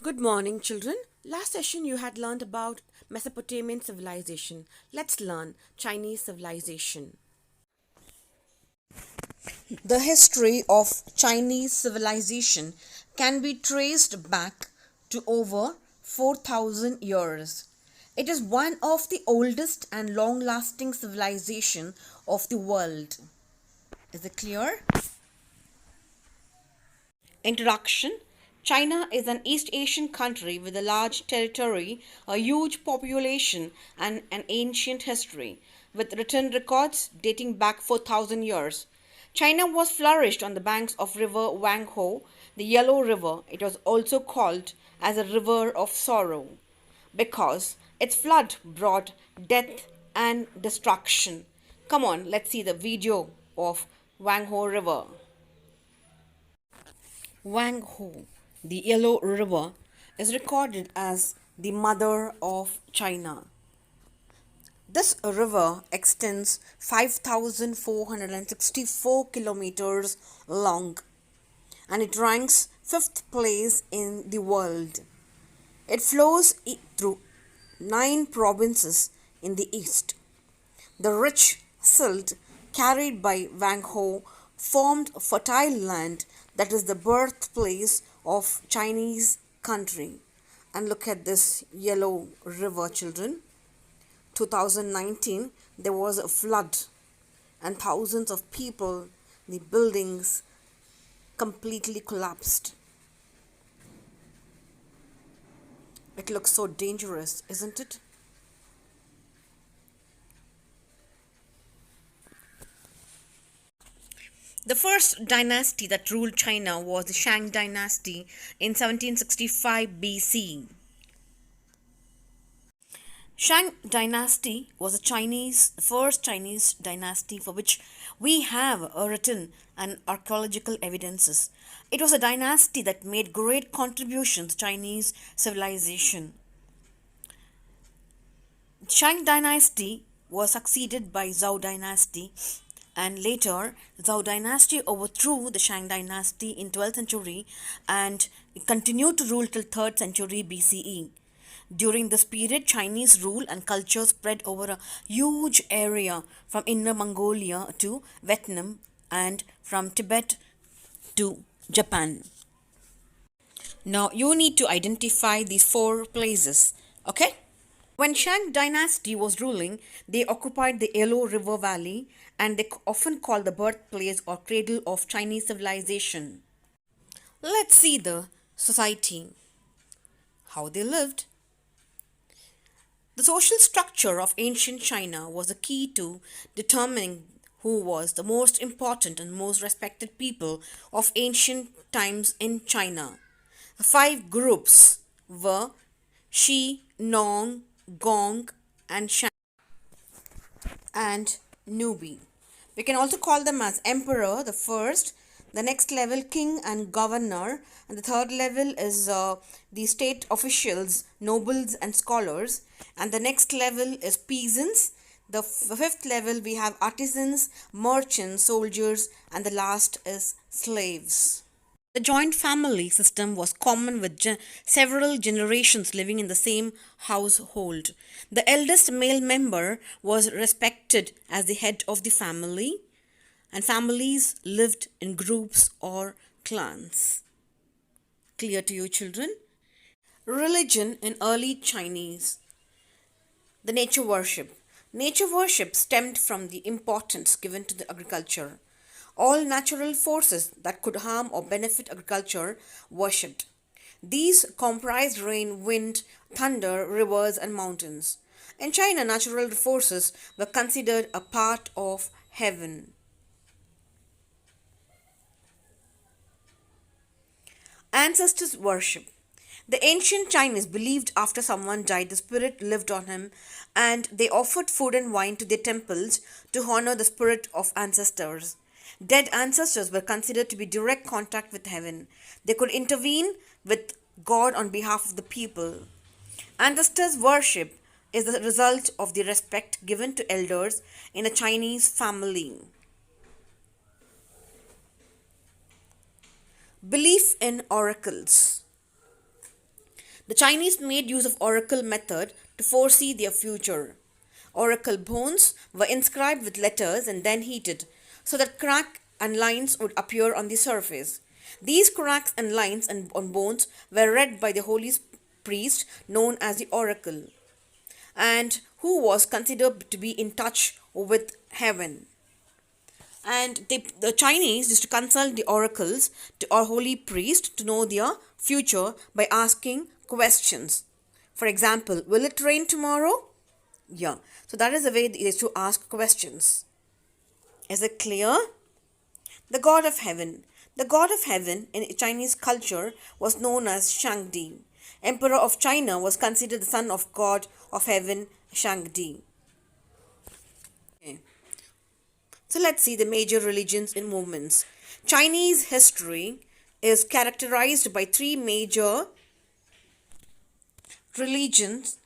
Good morning, children. Last session you had learned about Mesopotamian civilization. Let's learn Chinese civilization. The history of Chinese civilization can be traced back to over 4,000 years. It is one of the oldest and long-lasting civilization of the world. Is it clear? Introduction. China is an East Asian country with a large territory, a huge population, and an ancient history, with written records dating back 4,000 years. China was flourished on the banks of river Wang Ho, the Yellow River. It was also called as a river of sorrow because its flood brought death and destruction. Come on, let's see the video of Wang Ho River. Wang Ho, the Yellow River, is recorded as the mother of China. This river extends 5,464 kilometers long and it ranks fifth place in the world. It flows through 9 provinces in the east. The rich silt carried by Wang Ho formed fertile land that is the birthplace of Chinese country. And look at this yellow river, children. 2019, there was a flood and thousands of people, the buildings completely collapsed. It looks so dangerous, isn't it? The first dynasty that ruled China was the Shang Dynasty in 1765 BC. Shang Dynasty was the first Chinese dynasty for which we have a written and archaeological evidences. It was a dynasty that made great contributions to Chinese civilization. Shang Dynasty was succeeded by Zhou Dynasty, and later Zhou Dynasty overthrew the Shang Dynasty in 12th century and continued to rule till 3rd century BCE. During this period, Chinese rule and culture spread over a huge area from Inner Mongolia to Vietnam and from Tibet to Japan. Now you need to identify these 4 places, okay? When Shang dynasty was ruling, they occupied the Yellow River Valley and they often called the birthplace or cradle of Chinese civilization. Let's see the society, how they lived. The social structure of ancient China was the key to determining who was the most important and most respected people of ancient times in China. The 5 groups were Shi, Nong, Gong, and Shang, and Nubi. We can also call them as Emperor, the first, the next level King and Governor, and the third level is the state officials, nobles, and scholars, and the next level is peasants. The fifth level we have artisans, merchants, soldiers, and the last is slaves. The joint family system was common with several generations living in the same household. The eldest male member was respected as the head of the family, and families lived in groups or clans. Clear to you, children? Religion in early Chinese. The nature worship. Nature worship stemmed from the importance given to the agriculture. All natural forces that could harm or benefit agriculture worshipped. These comprised rain, wind, thunder, rivers, and mountains. In China, natural forces were considered a part of heaven. Ancestors worship. The ancient Chinese believed after someone died, the spirit lived on him, and they offered food and wine to their temples to honor the spirit of ancestors. Dead ancestors were considered to be direct contact with heaven. They could intervene with God on behalf of the people. Ancestors worship is the result of the respect given to elders in a Chinese family. Belief in oracles. The Chinese made use of oracle method to foresee their future. Oracle bones were inscribed with letters and then heated so that cracks and lines would appear on the surface. These cracks and lines on bones were read by the holy priest known as the oracle, and who was considered to be in touch with heaven. And the Chinese used to consult the oracles to our holy priest to know their future by asking questions. For example, will it rain tomorrow? Yeah. So that is the way they used to ask questions. Is it clear? The god of heaven. The god of heaven in Chinese culture was known as Shang Di. Emperor of China was considered the son of god of heaven Shang Di. Okay. So let's see the major religions and movements. Chinese history is characterized by three major religions: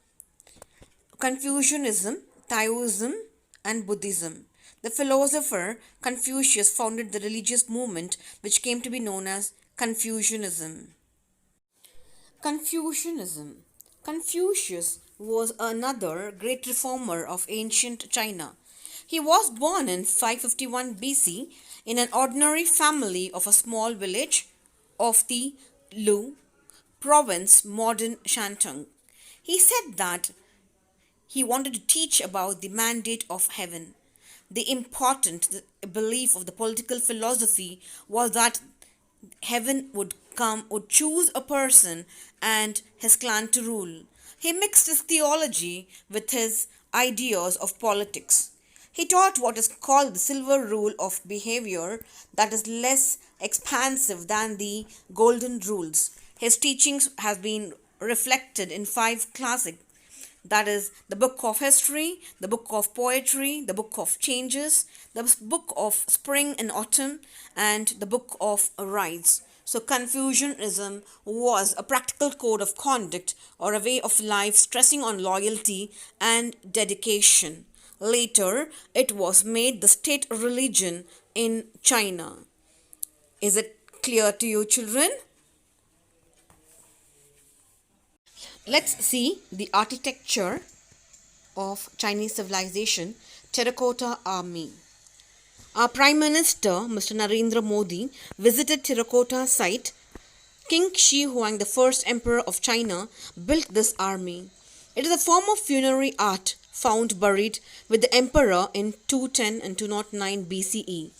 Confucianism, Taoism, and Buddhism. The philosopher Confucius founded the religious movement which came to be known as Confucianism. Confucianism. Confucius was another great reformer of ancient China. He was born in 551 BC in an ordinary family of a small village of the Lu province, modern Shantung. He said that he wanted to teach about the mandate of heaven. The important belief of the political philosophy was that heaven would choose a person and his clan to rule. He mixed his theology with his ideas of politics. He taught what is called the silver rule of behavior, that is less expansive than the golden rules. His teachings have been reflected in 5 classics, that is the book of history, the book of poetry, the book of changes, the book of spring and autumn, and the book of rites. So Confucianism was a practical code of conduct or a way of life stressing on loyalty and dedication. Later, it was made the state religion in China. Is it clear to you, children? Let's see the architecture of Chinese civilization, Terracotta Army. Our Prime Minister, Mr. Narendra Modi, visited Terracotta site. King Shi Huang, the first emperor of China, built this army. It is a form of funerary art found buried with the emperor in 210 and 209 BCE.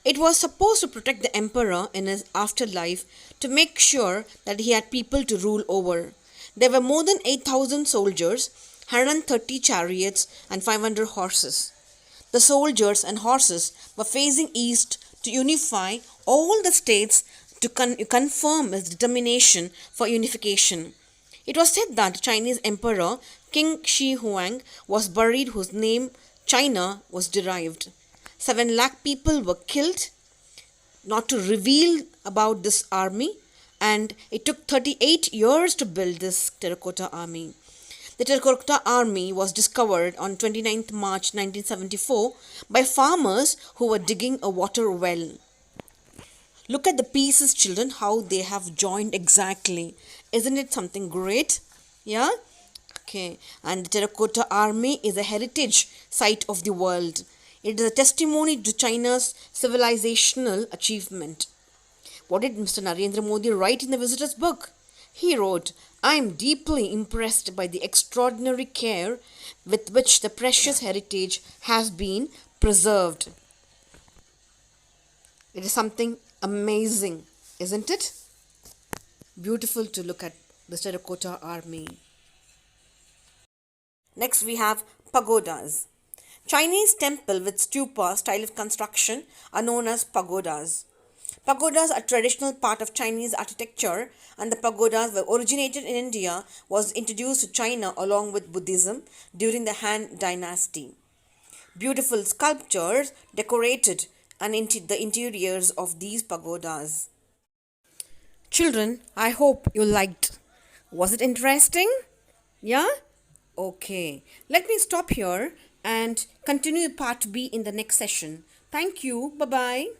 It was supposed to protect the emperor in his afterlife to make sure that he had people to rule over. There were more than 8,000 soldiers, 130 chariots, and 500 horses. The soldiers and horses were facing east to unify all the states to confirm his determination for unification. It was said that Chinese Emperor King Shi Huang was buried, whose name China was derived. 7 lakh people were killed, not to reveal about this army, and it took 38 years to build this Terracotta Army. The Terracotta Army was discovered on 29th March 1974 by farmers who were digging a water well. Look at the pieces, children, how they have joined exactly. Isn't it something great? Yeah? Okay. And the Terracotta Army is a heritage site of the world. It is a testimony to China's civilizational achievement. What did Mr. Narendra Modi write in the visitor's book? He wrote, "I am deeply impressed by the extraordinary care with which the precious heritage has been preserved." It is something amazing, isn't it? Beautiful to look at the Terracotta Army. Next we have pagodas. Chinese temple with stupa style of construction are known as pagodas. Pagodas are a traditional part of Chinese architecture, and the pagodas were originated in India, was introduced to China along with Buddhism during the Han Dynasty. Beautiful sculptures decorated the interiors of these pagodas. Children, I hope you liked. Was it interesting? Yeah? Okay. Let me stop here and continue part B in the next session. Thank you. Bye-bye.